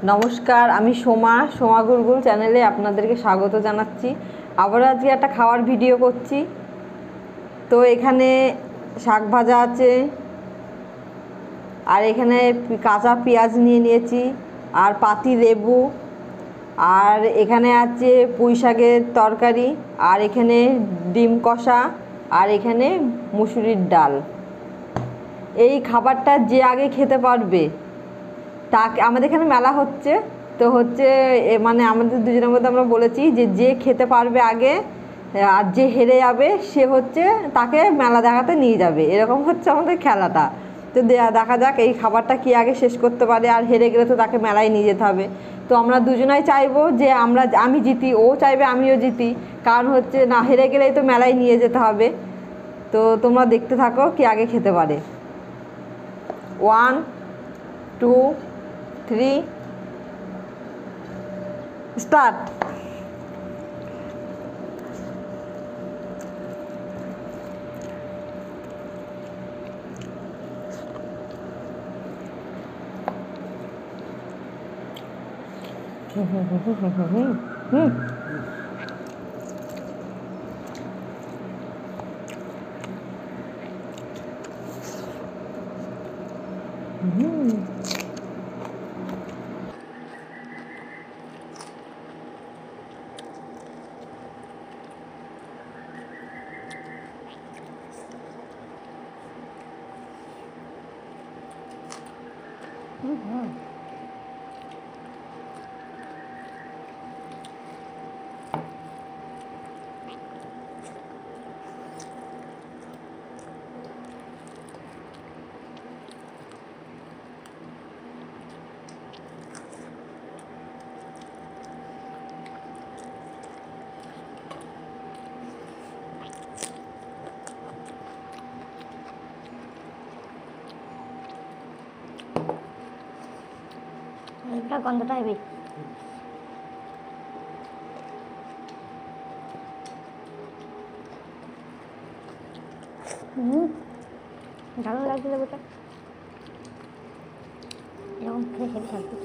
নমস্কার, আমি সোমা গুরগুল চ্যানেলে আপনাদেরকে স্বাগত জানাচ্ছি। আবারও আজকে একটা খাওয়ার ভিডিও করছি। তো এখানে শাক ভাজা আছে, আর এখানে কাঁচা পেঁয়াজ নিয়ে নিয়েছি, আর পাতি লেবু, আর এখানে আছে পুঁই শাকের তরকারি, আর এখানে ডিম কষা, আর এখানে মুসুরির ডাল। এই খাবারটা যে আগে খেতে পারবে তাকে, আমাদের এখানে মেলা হচ্ছে, তো হচ্ছে মানে আমাদের দুজনের মধ্যে আমরা বলেছি যে যে খেতে পারবে আগে আর যে হেরে যাবে সে হচ্ছে তাকে মেলা দেখাতে নিয়ে যাবে, এরকম হচ্ছে আমাদের খেলাটা। তো দেখা যাক এই খাবারটা কি আগে শেষ করতে পারে, আর হেরে গেলে তো তাকে মেলায় নিয়ে যেতে হবে। তো আমরা দুজনাই চাইবো যে আমি জিতি, ও চাইবে আমিও জিতি, কারণ হচ্ছে না হেরে গেলেই তো মেলায় নিয়ে যেতে হবে। তো তোমরা দেখতে থাকো কি আগে খেতে পারে। 1 2 3 স্টার্ট। এটা গন্ধটা হেবি। দারুণ লাগছে লেবুটা, এরকম খেয়ে হেবি শান্তি।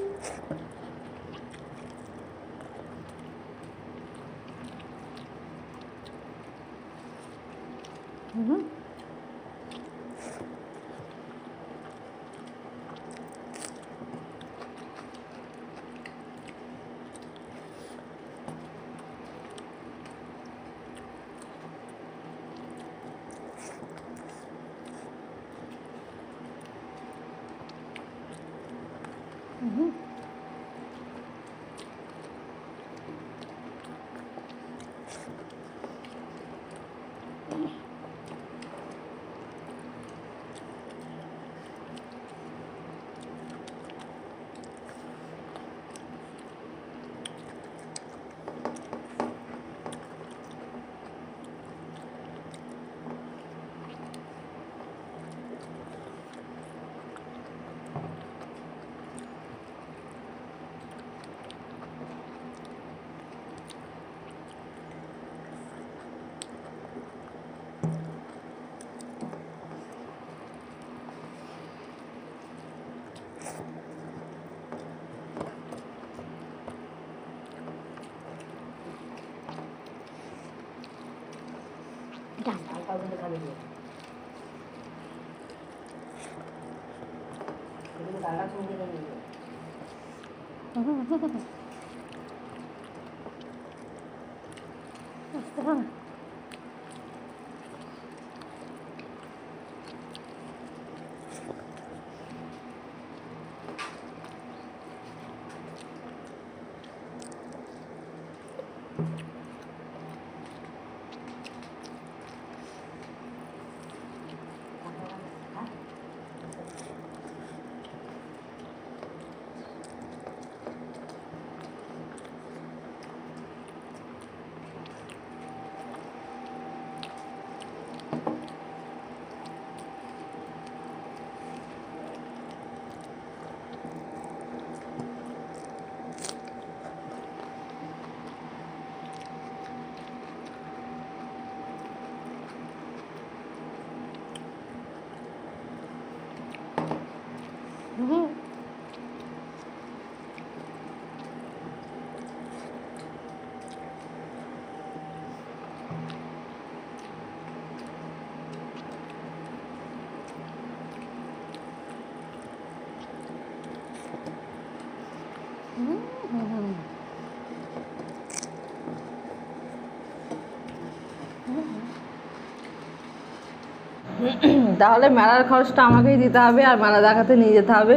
তাহলে মেলার খরচটা আমাকেই দিতে হবে আর মেলা দেখাতে নিয়ে যেতে হবে।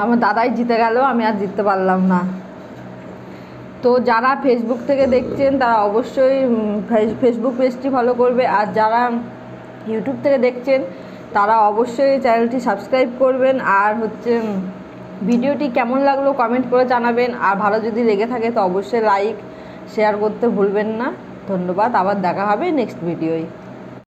আমার দাদাই জিতে গেল, আমি আর জিততে পারলাম না। তো যারা ফেসবুক থেকে দেখছেন তারা অবশ্যই ফেসবুক পেজটি ফলো করবে, আর যারা ইউটিউব থেকে দেখছেন তারা অবশ্যই চ্যানেলটি সাবস্ক্রাইব করবেন। আর হচ্ছে ভিডিওটি কেমন লাগলো কমেন্ট করে জানাবেন, আর ভালো যদি লেগে থাকে তো অবশ্যই লাইক শেয়ার করতে ভুলবেন না। ধন্যবাদ, আবার দেখা হবে নেক্সট ভিডিওয়।